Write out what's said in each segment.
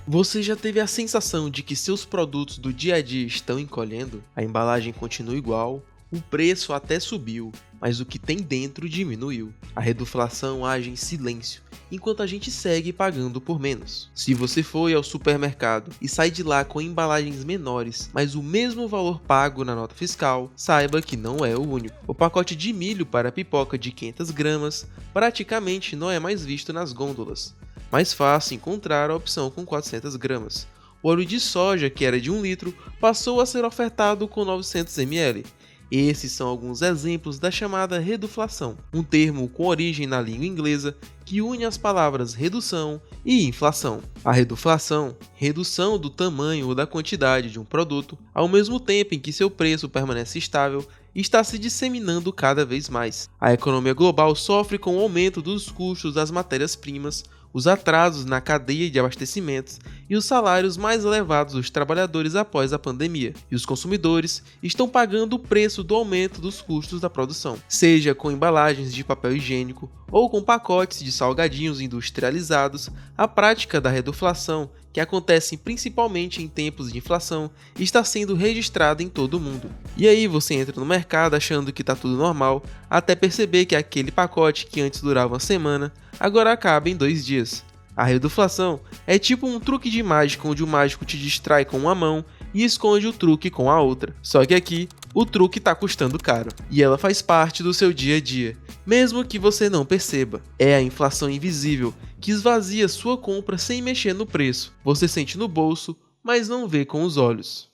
Você já teve a sensação de que seus produtos do dia a dia estão encolhendo? A embalagem continua igual, o preço até subiu, mas o que tem dentro diminuiu. A reduflação age em silêncio, enquanto a gente segue pagando por menos. Se você foi ao supermercado e sai de lá com embalagens menores, mas o mesmo valor pago na nota fiscal, saiba que não é o único. O pacote de milho para pipoca de 500 gramas praticamente não é mais visto nas gôndolas. Mais fácil encontrar a opção com 400 gramas. O óleo de soja, que era de 1 litro, passou a ser ofertado com 900 ml. Esses são alguns exemplos da chamada reduflação, um termo com origem na língua inglesa que une as palavras redução e inflação. A reduflação, redução do tamanho ou da quantidade de um produto, ao mesmo tempo em que seu preço permanece estável, está se disseminando cada vez mais. A economia global sofre com o aumento dos custos das matérias-primas, os atrasos na cadeia de abastecimentos e os salários mais elevados dos trabalhadores após a pandemia. E os consumidores estão pagando o preço do aumento dos custos da produção, seja com embalagens de papel higiênico ou com pacotes de salgadinhos industrializados. A prática da reduflação, que acontece principalmente em tempos de inflação, está sendo registrada em todo o mundo. E aí você entra no mercado achando que está tudo normal, até perceber que aquele pacote que antes durava uma semana, agora acaba em 2 dias. A reduflação é tipo um truque de mágica onde o mágico te distrai com uma mão e esconde o truque com a outra. Só que aqui, o truque está custando caro, e ela faz parte do seu dia a dia, mesmo que você não perceba. É a inflação invisível que esvazia sua compra sem mexer no preço. Você sente no bolso, mas não vê com os olhos.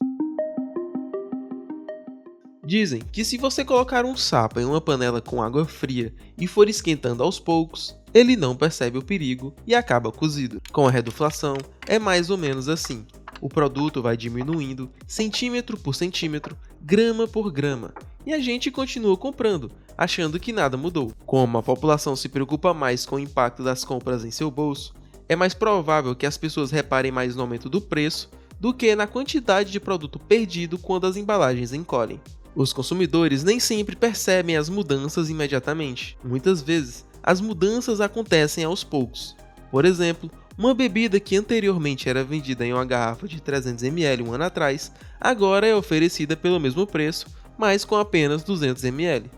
Dizem que se você colocar um sapo em uma panela com água fria e for esquentando aos poucos, ele não percebe o perigo e acaba cozido. Com a reduflação, é mais ou menos assim. O produto vai diminuindo centímetro por centímetro, grama por grama, e a gente continua comprando, achando que nada mudou. Como a população se preocupa mais com o impacto das compras em seu bolso, é mais provável que as pessoas reparem mais no aumento do preço do que na quantidade de produto perdido quando as embalagens encolhem. Os consumidores nem sempre percebem as mudanças imediatamente. Muitas vezes, as mudanças acontecem aos poucos. Por exemplo, uma bebida que anteriormente era vendida em uma garrafa de 300 ml um ano atrás, agora é oferecida pelo mesmo preço, mas com apenas 200 ml.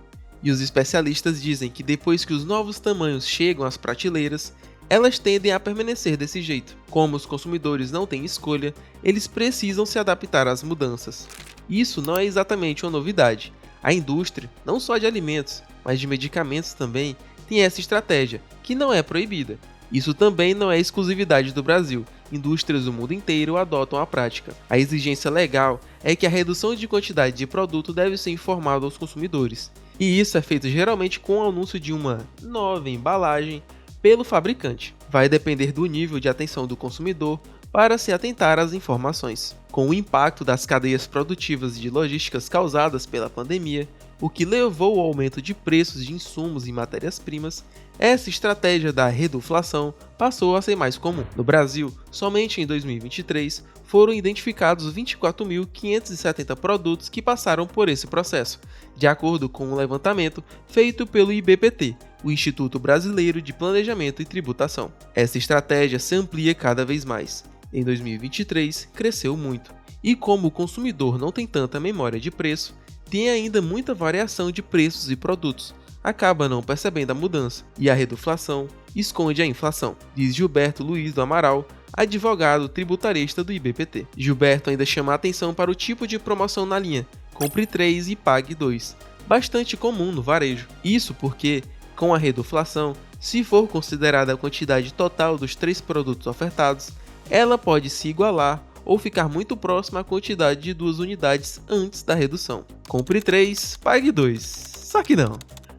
E os especialistas dizem que depois que os novos tamanhos chegam às prateleiras, elas tendem a permanecer desse jeito. Como os consumidores não têm escolha, eles precisam se adaptar às mudanças. Isso não é exatamente uma novidade. A indústria, não só de alimentos, mas de medicamentos também, tem essa estratégia, que não é proibida. Isso também não é exclusividade do Brasil. Indústrias do mundo inteiro adotam a prática. A exigência legal é que a redução de quantidade de produto deve ser informada aos consumidores. E isso é feito geralmente com o anúncio de uma nova embalagem pelo fabricante. Vai depender do nível de atenção do consumidor para se atentar às informações. Com o impacto das cadeias produtivas e de logísticas causadas pela pandemia, o que levou ao aumento de preços de insumos e matérias-primas, essa estratégia da reduflação passou a ser mais comum. No Brasil, somente em 2023, foram identificados 24.570 produtos que passaram por esse processo, de acordo com um levantamento feito pelo IBPT, o Instituto Brasileiro de Planejamento e Tributação. Essa estratégia se amplia cada vez mais. Em 2023, cresceu muito. E como o consumidor não tem tanta memória de preço, tem ainda muita variação de preços e produtos, acaba não percebendo a mudança, e a reduflação esconde a inflação, diz Gilberto Luiz do Amaral, advogado tributarista do IBPT. Gilberto ainda chama a atenção para o tipo de promoção na linha compre 3 e pague 2, bastante comum no varejo. Isso porque, com a reduflação, se for considerada a quantidade total dos 3 produtos ofertados, ela pode se igualar ou ficar muito próxima à quantidade de 2 unidades antes da redução. Compre 3, pague 2. Só que não.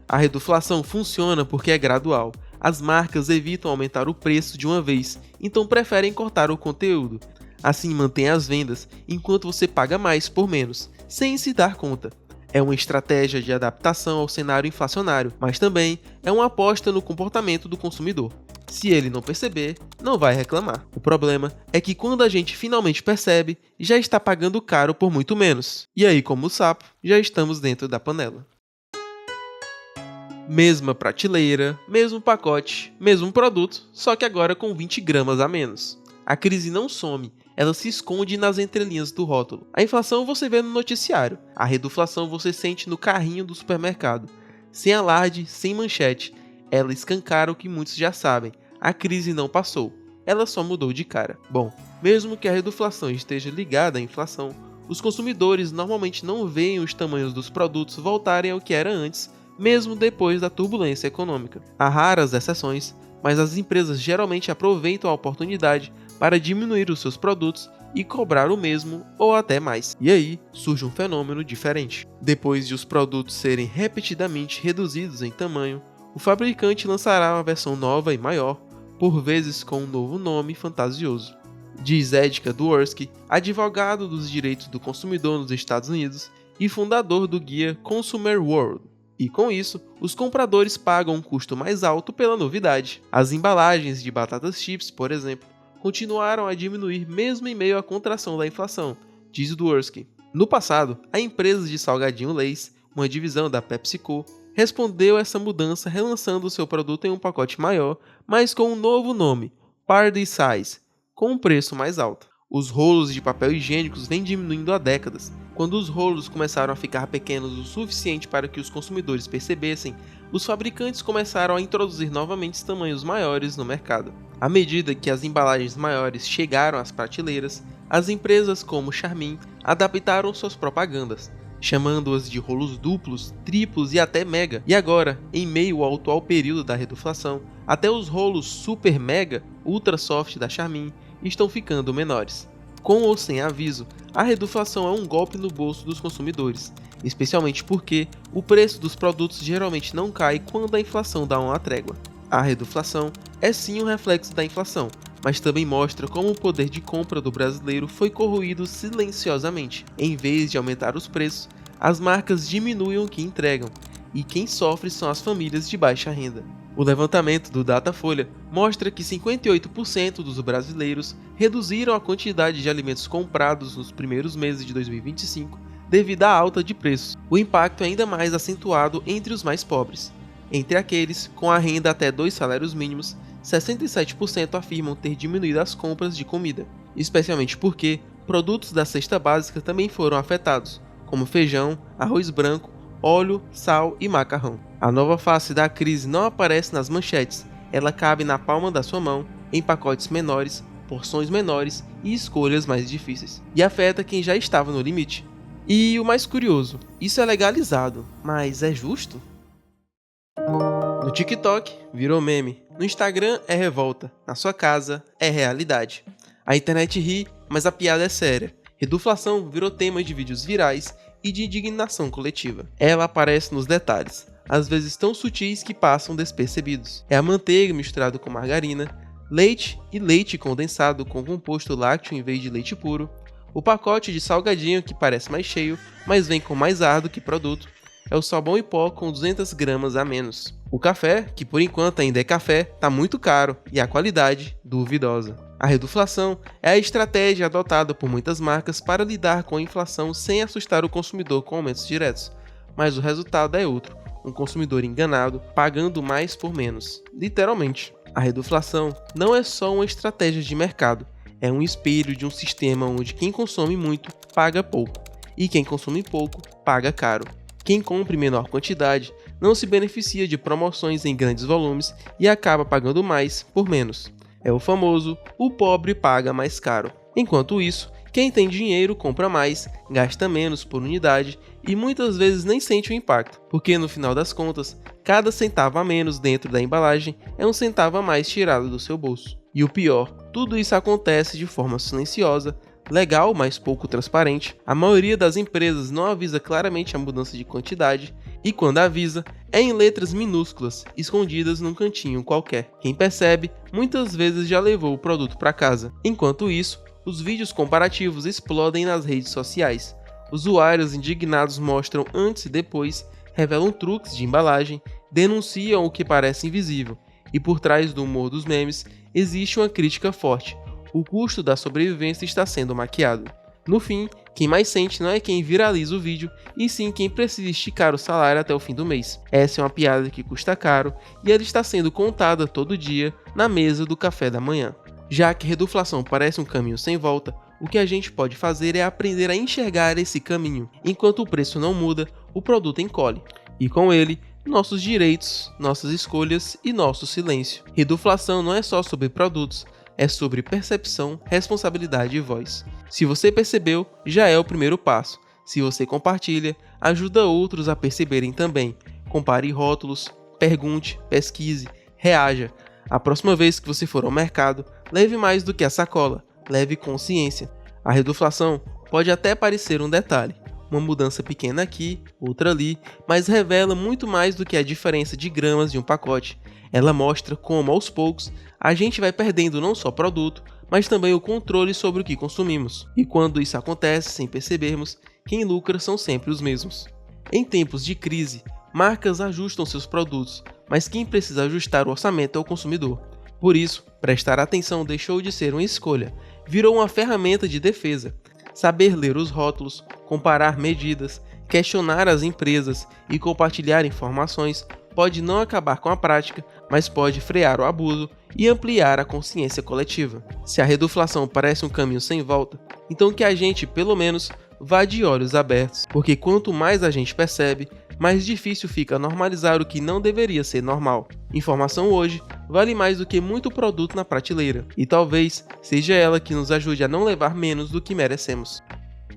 A reduflação funciona porque é gradual. As marcas evitam aumentar o preço de uma vez, então preferem cortar o conteúdo. Assim mantém as vendas enquanto você paga mais por menos, sem se dar conta. É uma estratégia de adaptação ao cenário inflacionário, mas também é uma aposta no comportamento do consumidor. Se ele não perceber, não vai reclamar. O problema é que quando a gente finalmente percebe, já está pagando caro por muito menos. E aí, como o sapo, já estamos dentro da panela. Mesma prateleira, mesmo pacote, mesmo produto, só que agora com 20 gramas a menos. A crise não some, ela se esconde nas entrelinhas do rótulo. A inflação você vê no noticiário, a reduflação você sente no carrinho do supermercado. Sem alarde, sem manchete, ela escancara o que muitos já sabem, a crise não passou, ela só mudou de cara. Bom, mesmo que a reduflação esteja ligada à inflação, os consumidores normalmente não veem os tamanhos dos produtos voltarem ao que era antes, mesmo depois da turbulência econômica. Há raras exceções, mas as empresas geralmente aproveitam a oportunidade para diminuir os seus produtos e cobrar o mesmo ou até mais. E aí surge um fenômeno diferente. Depois de os produtos serem repetidamente reduzidos em tamanho, o fabricante lançará uma versão nova e maior, por vezes com um novo nome fantasioso. Diz Edka Dworsky, advogado dos direitos do consumidor nos Estados Unidos e fundador do guia Consumer World. E com isso, os compradores pagam um custo mais alto pela novidade. As embalagens de batatas chips, por exemplo, continuaram a diminuir mesmo em meio à contração da inflação, diz Dworsky. No passado, a empresa de salgadinho Lay's, uma divisão da PepsiCo, respondeu a essa mudança relançando seu produto em um pacote maior, mas com um novo nome, Party Size, com um preço mais alto. Os rolos de papel higiênicos vêm diminuindo há décadas. Quando os rolos começaram a ficar pequenos o suficiente para que os consumidores percebessem, os fabricantes começaram a introduzir novamente tamanhos maiores no mercado. À medida que as embalagens maiores chegaram às prateleiras, as empresas como Charmin adaptaram suas propagandas, chamando-as de rolos duplos, triplos e até mega. E agora, em meio ao atual período da reduflação, até os rolos super mega, ultra soft da Charmin estão ficando menores. Com ou sem aviso, a reduflação é um golpe no bolso dos consumidores, especialmente porque o preço dos produtos geralmente não cai quando a inflação dá uma trégua. A reduflação é sim um reflexo da inflação, mas também mostra como o poder de compra do brasileiro foi corroído silenciosamente. Em vez de aumentar os preços, as marcas diminuem o que entregam, e quem sofre são as famílias de baixa renda. O levantamento do Datafolha mostra que 58% dos brasileiros reduziram a quantidade de alimentos comprados nos primeiros meses de 2025 devido à alta de preços. O impacto é ainda mais acentuado entre os mais pobres. Entre aqueles com a renda até 2 salários mínimos, 67% afirmam ter diminuído as compras de comida, especialmente porque produtos da cesta básica também foram afetados, como feijão, arroz branco, óleo, sal e macarrão. A nova face da crise não aparece nas manchetes, ela cabe na palma da sua mão, em pacotes menores, porções menores e escolhas mais difíceis, e afeta quem já estava no limite. E o mais curioso, isso é legalizado, mas é justo? No TikTok, virou meme. No Instagram é revolta. Na sua casa é realidade. A internet ri, mas a piada é séria. Reduflação virou tema de vídeos virais e de indignação coletiva. Ela aparece nos detalhes, às vezes tão sutis que passam despercebidos. É a manteiga misturada com margarina, leite e leite condensado com composto lácteo em vez de leite puro, o pacote de salgadinho que parece mais cheio, mas vem com mais ar do que produto, é o sabão em pó com 200 gramas a menos. O café, que por enquanto ainda é café, tá muito caro e a qualidade duvidosa. A reduflação é a estratégia adotada por muitas marcas para lidar com a inflação sem assustar o consumidor com aumentos diretos, mas o resultado é outro, um consumidor enganado pagando mais por menos, literalmente. A reduflação não é só uma estratégia de mercado, é um espelho de um sistema onde quem consome muito paga pouco, e quem consome pouco paga caro. Quem compra em menor quantidade não se beneficia de promoções em grandes volumes e acaba pagando mais por menos. É o famoso, o pobre paga mais caro. Enquanto isso, quem tem dinheiro compra mais, gasta menos por unidade e muitas vezes nem sente o impacto, porque no final das contas, cada centavo a menos dentro da embalagem é um centavo a mais tirado do seu bolso. E o pior, tudo isso acontece de forma silenciosa, legal, mas pouco transparente. A maioria das empresas não avisa claramente a mudança de quantidade e quando avisa, é em letras minúsculas, escondidas num cantinho qualquer. Quem percebe, muitas vezes já levou o produto para casa. Enquanto isso, os vídeos comparativos explodem nas redes sociais. Usuários indignados mostram antes e depois, revelam truques de embalagem, denunciam o que parece invisível. E por trás do humor dos memes, existe uma crítica forte. O custo da sobrevivência está sendo maquiado. No fim, quem mais sente não é quem viraliza o vídeo, e sim quem precisa esticar o salário até o fim do mês. Essa é uma piada que custa caro, e ela está sendo contada todo dia na mesa do café da manhã. Já que reduflação parece um caminho sem volta, o que a gente pode fazer é aprender a enxergar esse caminho. Enquanto o preço não muda, o produto encolhe. E com ele, nossos direitos, nossas escolhas e nosso silêncio. Reduflação não é só sobre produtos, é sobre percepção, responsabilidade e voz. Se você percebeu, já é o primeiro passo. Se você compartilha, ajuda outros a perceberem também. Compare rótulos, pergunte, pesquise, reaja. A próxima vez que você for ao mercado, leve mais do que a sacola, leve consciência. A reduflação pode até parecer um detalhe, uma mudança pequena aqui, outra ali, mas revela muito mais do que a diferença de gramas de um pacote. Ela mostra como, aos poucos, a gente vai perdendo não só produto, mas também o controle sobre o que consumimos. E quando isso acontece sem percebermos, quem lucra são sempre os mesmos. Em tempos de crise, marcas ajustam seus produtos, mas quem precisa ajustar o orçamento é o consumidor. Por isso, prestar atenção deixou de ser uma escolha, virou uma ferramenta de defesa. Saber ler os rótulos, comparar medidas, questionar as empresas e compartilhar informações pode não acabar com a prática, mas pode frear o abuso e ampliar a consciência coletiva. Se a reduflação parece um caminho sem volta, então que a gente, pelo menos, vá de olhos abertos, porque quanto mais a gente percebe, mais difícil fica normalizar o que não deveria ser normal. Informação hoje vale mais do que muito produto na prateleira, e talvez seja ela que nos ajude a não levar menos do que merecemos.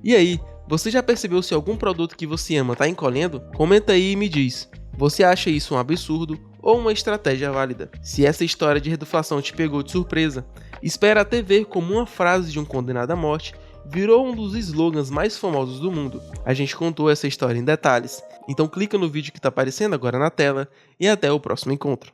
E aí, você já percebeu se algum produto que você ama está encolhendo? Comenta aí e me diz, você acha isso um absurdo ou uma estratégia válida? Se essa história de reduflação te pegou de surpresa, espera até ver como uma frase de um condenado à morte virou um dos slogans mais famosos do mundo. A gente contou essa história em detalhes, então clica no vídeo que está aparecendo agora na tela e até o próximo encontro.